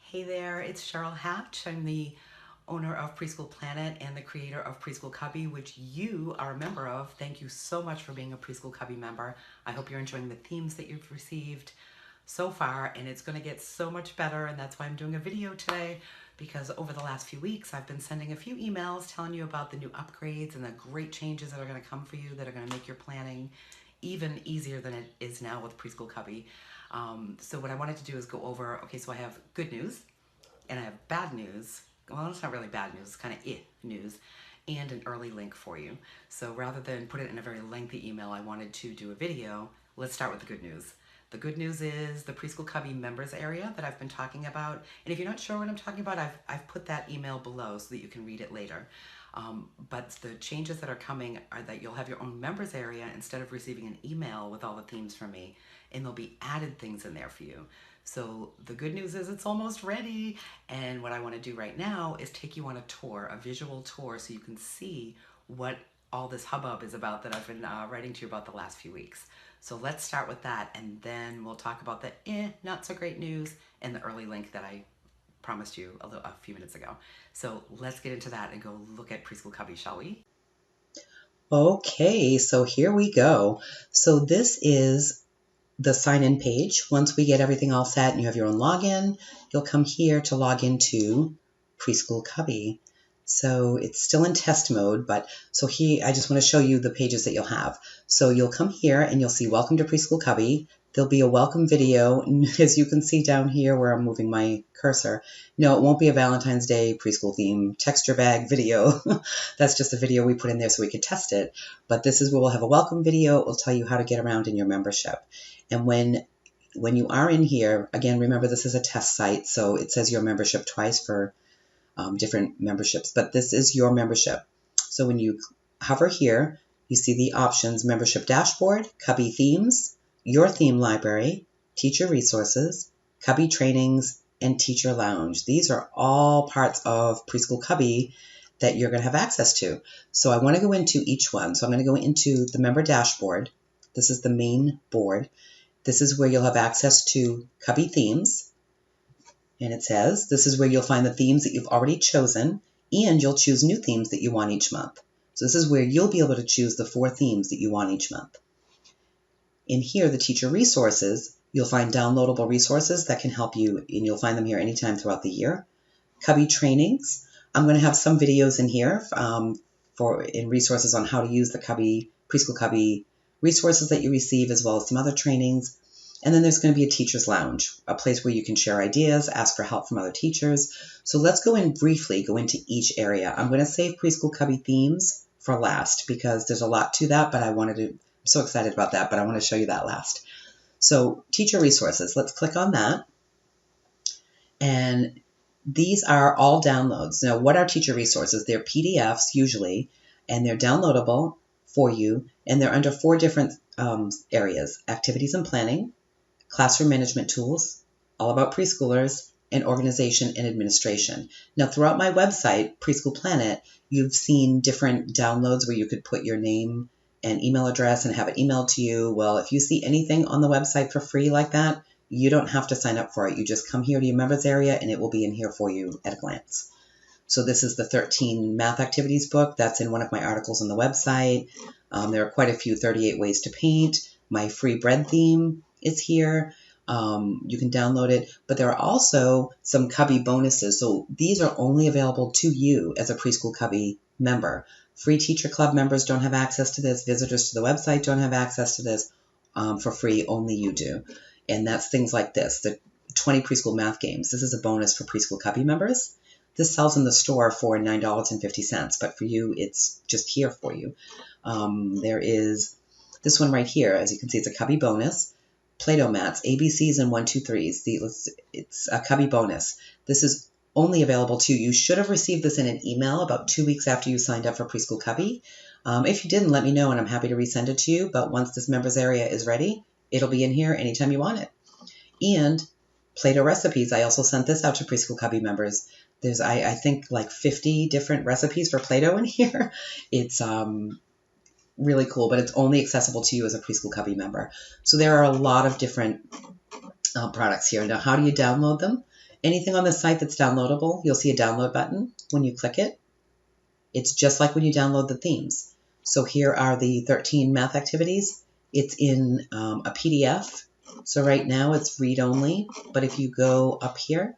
Hey there, it's Cheryl Hatch. I'm the owner of Preschool Planet and the creator of Preschool Cubby, which you are a member of. Thank you so much for being a Preschool Cubby member. I hope you're enjoying the themes that you've received so far, and it's going to get so much better, and that's why I'm doing a video today, because over the last few weeks I've been sending a few emails telling you about the new upgrades and the great changes that are going to come for you that are going to make your planning even easier than it is now with Preschool Cubby. So what I wanted to do is go over, okay, so I have good news and I have bad news. Well, it's not really bad news, it's kind of news, and an early link for you. So rather than put it in a very lengthy email, I wanted to do a video. Let's start with the good news. The good news is the Preschool Cubby members area that I've been talking about. And if you're not sure what I'm talking about, I've put that email below so that you can read it later. But the changes that are coming are that you'll have your own members area instead of receiving an email with all the themes from me, and there'll be added things in there for you. So the good news is it's almost ready, and what I want to do right now is take you on a tour, a visual tour, so you can see what all this hubbub is about that I've been writing to you about the last few weeks. So let's start with that, and then we'll talk about the not so great news and the early link that I promised you a few minutes ago. So let's get into that and go look at Preschool Cubby, shall we? Okay, so here we go. So this is the sign-in page. Once we get everything all set and you have your own login, you'll come here to log into Preschool Cubby. So it's still in test mode, but so here I just want to show you the pages that you'll have. So you'll come here and you'll see Welcome to Preschool Cubby. There'll be a welcome video, and as you can see down here where I'm moving my cursor. No, it won't be a Valentine's Day preschool theme texture bag video. That's just a video we put in there so we could test it. But this is where we'll have a welcome video. It will tell you how to get around in your membership. And when you are in here, again, remember this is a test site, so it says your membership twice for different memberships, but this is your membership. So when you hover here, you see the options: membership dashboard, Cubby themes, your theme library, teacher resources, Cubby trainings, and teacher lounge. These are all parts of Preschool Cubby that you're going to have access to. So I want to go into each one. So I'm going to go into the member dashboard. This is the main board. This is where you'll have access to Cubby themes. And it says, this is where you'll find the themes that you've already chosen, and you'll choose new themes that you want each month. So this is where you'll be able to choose the 4 themes that you want each month. In here, the teacher resources, you'll find downloadable resources that can help you, and you'll find them here anytime throughout the year. Cubby trainings, I'm going to have some videos in here in resources on how to use the Cubby, Preschool Cubby resources that you receive, as well as some other trainings. And then there's going to be a teacher's lounge, a place where you can share ideas, ask for help from other teachers. So let's go into each area. I'm going to save Preschool Cubby themes for last because there's a lot to that, but I'm so excited about that, but I want to show you that last. So teacher resources, let's click on that. And these are all downloads. Now, what are teacher resources? They're PDFs usually, and they're downloadable for you, and they're under 4 different areas: activities and planning, classroom management tools, all about preschoolers, and organization and administration. Now, throughout my website, Preschool Planet, you've seen different downloads where you could put your name and email address and have it emailed to you. Well, if you see anything on the website for free like that, you don't have to sign up for it. You just come here to your members area and it will be in here for you at a glance. So this is the 13 math activities book. That's in one of my articles on the website. There are quite a few 38 ways to paint. My free bread theme is here. You can download it, but there are also some Cubby bonuses. So these are only available to you as a Preschool Cubby member. Free Teacher Club members don't have access to this. Visitors to the website don't have access to this. For free, only you do. And that's things like this, the 20 preschool math games. This is a bonus for Preschool Cubby members. This sells in the store for $9.50, but for you, it's just here for you. There is this one right here. As you can see, it's a Cubby bonus. Play-Doh mats, ABCs and 1, 2, 3s. It's a Cubby bonus. This is only available to you. You should have received this in an email about 2 weeks after you signed up for Preschool Cubby. If you didn't, let me know, and I'm happy to resend it to you. But once this members area is ready, it'll be in here anytime you want it. And Play-Doh recipes. I also sent this out to Preschool Cubby members. There's, I think, like 50 different recipes for Play-Doh in here. It's really cool, but it's only accessible to you as a Preschool Cubby member. So there are a lot of different products here. Now, how do you download them? Anything on the site that's downloadable, you'll see a download button. When you click it, it's just like when you download the themes. So here are the 13 math activities. It's in a PDF. So right now it's read only, but if you go up here,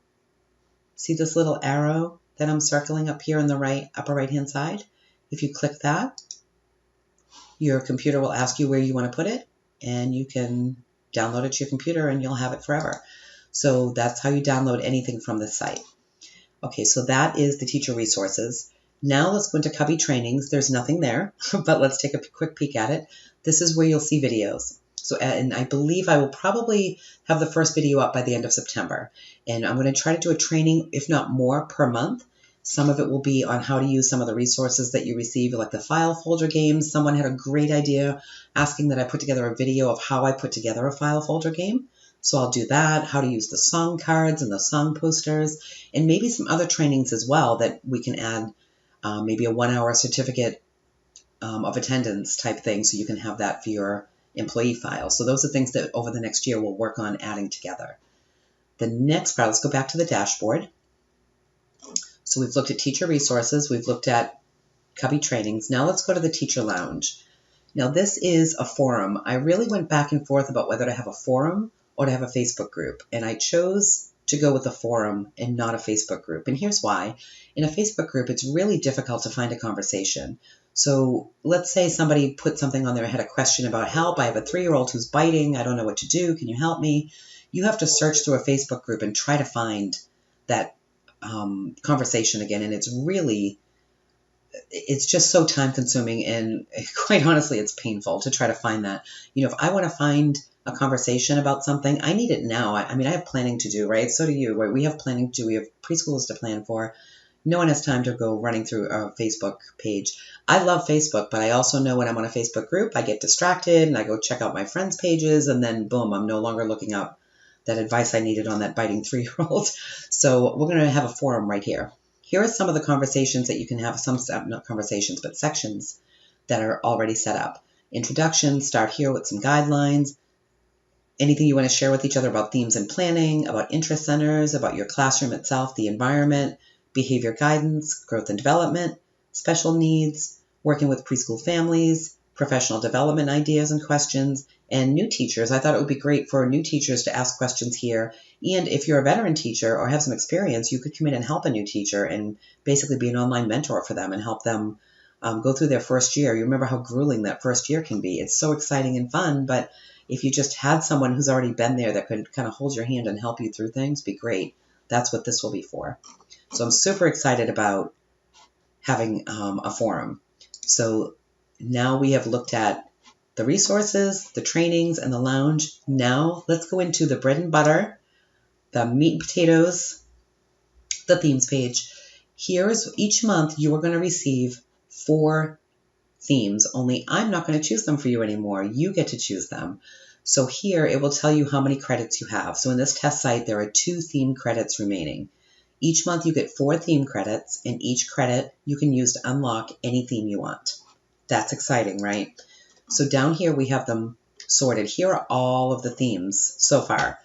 see this little arrow that I'm circling up here on the upper right hand side? If you click that, your computer will ask you where you want to put it, and you can download it to your computer and you'll have it forever. So that's how you download anything from this site. Okay, so that is the teacher resources. Now let's go into Cubby trainings. There's nothing there, but let's take a quick peek at it. This is where you'll see videos. So, and I believe I will probably have the first video up by the end of September. And I'm going to try to do a training, if not more, per month. Some of it will be on how to use some of the resources that you receive, like the file folder games. Someone had a great idea asking that I put together a video of how I put together a file folder game. So I'll do that, how to use the song cards and the song posters, and maybe some other trainings as well that we can add, maybe a 1-hour certificate of attendance type thing, so you can have that for your employee file. So those are things that over the next year we'll work on adding together. The next part, let's go back to the dashboard. So we've looked at teacher resources, we've looked at Cubby trainings. Now let's go to the teacher lounge. Now this is a forum. I really went back and forth about whether to have a forum or to have a Facebook group, and I chose to go with a forum and not a Facebook group. And here's why. In a Facebook group, it's really difficult to find a conversation. So let's say somebody put something on there, had a question about help. I have a 3-year-old who's biting. I don't know what to do. Can you help me? You have to search through a Facebook group and try to find that conversation again. And it's just so time consuming, and quite honestly, it's painful to try to find that. You know, if I want to find a conversation about something, I need it now. I mean, I have planning to do, right? So do you, right? We have planning to do. We have preschools to plan for. No one has time to go running through a Facebook page. I love Facebook, but I also know when I'm on a Facebook group, I get distracted and I go check out my friends' pages, and then boom, I'm no longer looking up that advice I needed on that biting 3-year-old. So we're going to have a forum right here. Here are some of the conversations that you can have, not conversations, but sections that are already set up. Introduction, start here with some guidelines. Anything you want to share with each other about themes and planning, about interest centers, about your classroom itself, the environment, behavior guidance, growth and development, special needs, working with preschool families, professional development ideas and questions, and new teachers. I thought it would be great for new teachers to ask questions here. And if you're a veteran teacher or have some experience, you could come in and help a new teacher and basically be an online mentor for them and help them go through their first year. You remember how grueling that first year can be. It's so exciting and fun, but if you just had someone who's already been there that could kind of hold your hand and help you through things, be great. That's what this will be for. So I'm super excited about having a forum. So now we have looked at the resources, the trainings, and the lounge. Now let's go into the bread and butter, the meat and potatoes, the themes page. Here's each month you are going to receive 4 themes, only I'm not going to choose them for you anymore. You get to choose them. So here it will tell you how many credits you have. So in this test site, there are 2 theme credits remaining. Each month you get 4 theme credits, and each credit you can use to unlock any theme you want. That's exciting, right? So down here we have them sorted. Here are all of the themes so far.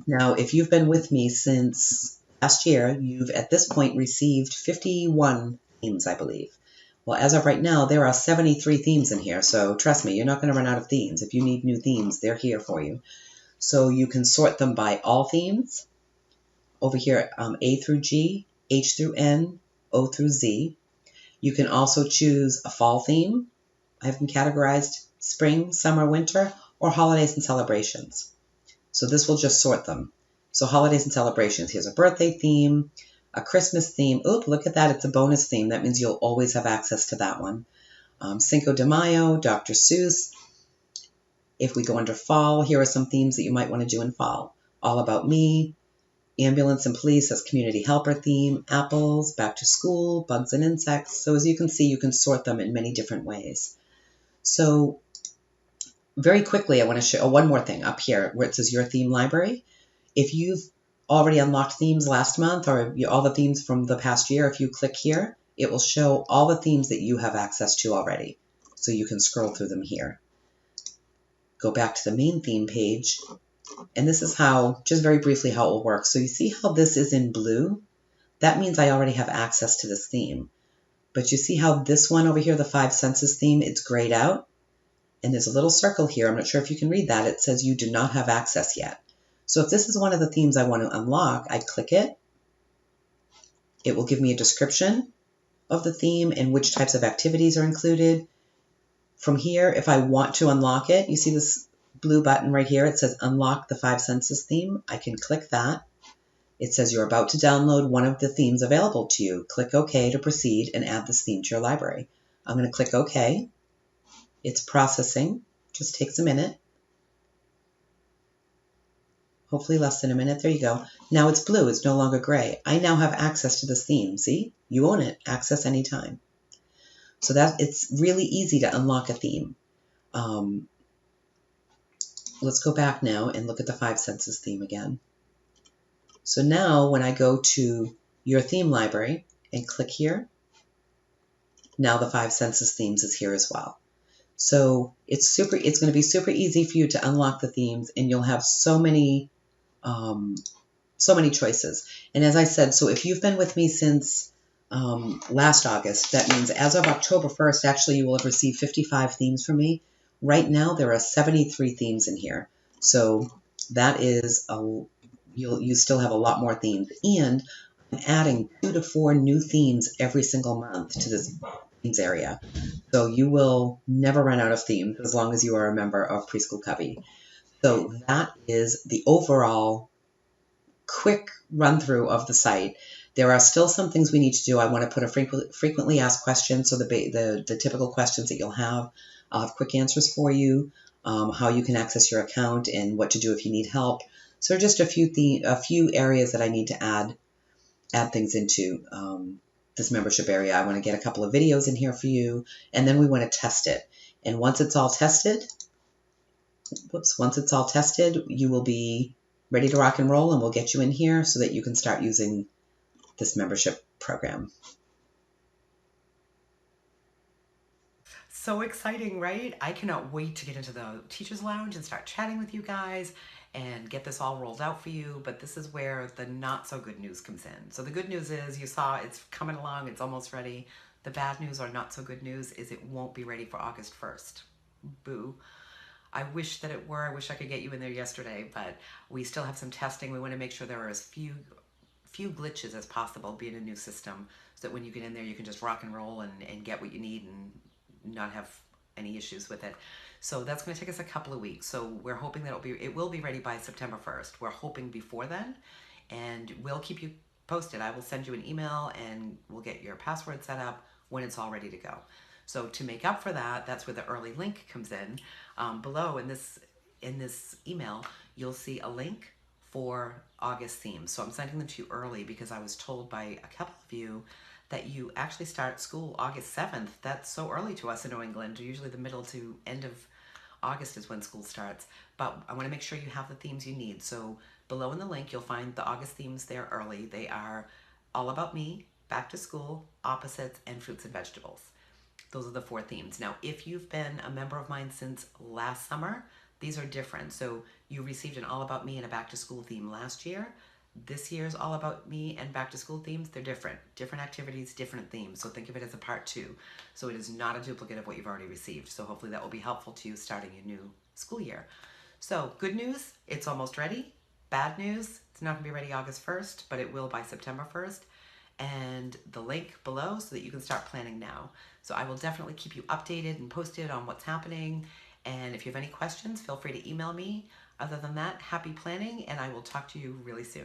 Now, if you've been with me since last year, you've at this point received 51 themes, I believe. Well, as of right now, there are 73 themes in here, so trust me, you're not going to run out of themes. If you need new themes, they're here for you. So you can sort them by all themes. Over here, A through G, H through N, O through Z. You can also choose a fall theme. I have them categorized spring, summer, winter, or holidays and celebrations. So this will just sort them. So holidays and celebrations. Here's a birthday theme, a Christmas theme. Oop, look at that. It's a bonus theme. That means you'll always have access to that one. Cinco de Mayo, Dr. Seuss. If we go under fall, here are some themes that you might want to do in fall. All About Me, Ambulance and Police as Community Helper theme, Apples, Back to School, Bugs and Insects. So as you can see, you can sort them in many different ways. So very quickly, I want to show one more thing up here where it says Your Theme Library. If you've already unlocked themes last month or all the themes from the past year, if you click here, it will show all the themes that you have access to already. So you can scroll through them here. Go back to the main theme page. And this is how, just very briefly, how it will work. So you see how this is in blue? That means I already have access to this theme. But you see how this one over here, the 5 senses theme, it's grayed out? And there's a little circle here. I'm not sure if you can read that. It says you do not have access yet. So if this is one of the themes I want to unlock, I click it. It will give me a description of the theme and which types of activities are included. From here, if I want to unlock it, you see this blue button right here. It says unlock the 5 senses theme. I can click that. It says you're about to download one of the themes available to you. Click OK to proceed and add this theme to your library. I'm going to click OK. It's processing. Just takes a minute. Hopefully less than a minute. There you go. Now it's blue. It's no longer gray. I now have access to this theme. See? You own it. Access anytime. So that it's really easy to unlock a theme. Let's go back now and look at the 5 senses theme again. So now when I go to your theme library and click here, now the 5 senses themes is here as well. So it's going to be super easy for you to unlock the themes, and you'll have so many choices. And as I said, so if you've been with me since last August, that means as of October 1st, actually you will have received 55 themes from me. Right now there are 73 themes in here. So that is you still have a lot more themes. And I'm adding 2 to 4 new themes every single month to this themes area. So you will never run out of themes as long as you are a member of Preschool Cubby. So that is the overall quick run through of the site. There are still some things we need to do. I want to put a frequently asked questions, so the typical questions that you'll have. I'll have quick answers for you, how you can access your account and what to do if you need help. So just a few areas that I need to add things into this membership area. I want to get a couple of videos in here for you, and then we want to test it. And once it's all tested, you will be ready to rock and roll, and we'll get you in here so that you can start using this membership program. So exciting, right? I cannot wait to get into the Teacher's Lounge and start chatting with you guys and get this all rolled out for you. But this is where the not so good news comes in. So the good news is you saw it's coming along, it's almost ready. The bad news or not so good news is it won't be ready for August 1st. Boo. I wish that it were. I wish I could get you in there yesterday, but we still have some testing. We want to make sure there are as few glitches as possible being a new system, so that when you get in there you can just rock and roll and get what you need and not have any issues with it. So that's going to take us a couple of weeks. So we're hoping that it will be ready by September 1st. We're hoping before then, and we'll keep you posted. I will send you an email and we'll get your password set up when it's all ready to go. So to make up for that, that's where the early link comes in. Below in this email, you'll see a link for August themes. So I'm sending them to you early because I was told by a couple of you that you actually start school August 7th. That's so early to us in New England. Usually the middle to end of August is when school starts. But I want to make sure you have the themes you need. So below in the link, you'll find the August themes there early. They are All About Me, Back to School, Opposites, and Fruits and Vegetables. Those are the 4 themes. Now, if you've been a member of mine since last summer, these are different. So you received an All About Me and a Back to School theme last year. This year's All About Me and Back to School themes, they're different. Different activities, different themes. So think of it as a part 2. So it is not a duplicate of what you've already received. So hopefully that will be helpful to you starting your new school year. So good news, it's almost ready. Bad news, it's not going to be ready August 1st, but it will by September 1st. And the link below so that you can start planning now. So I will definitely keep you updated and posted on what's happening. And if you have any questions, feel free to email me. Other than that, happy planning, and I will talk to you really soon.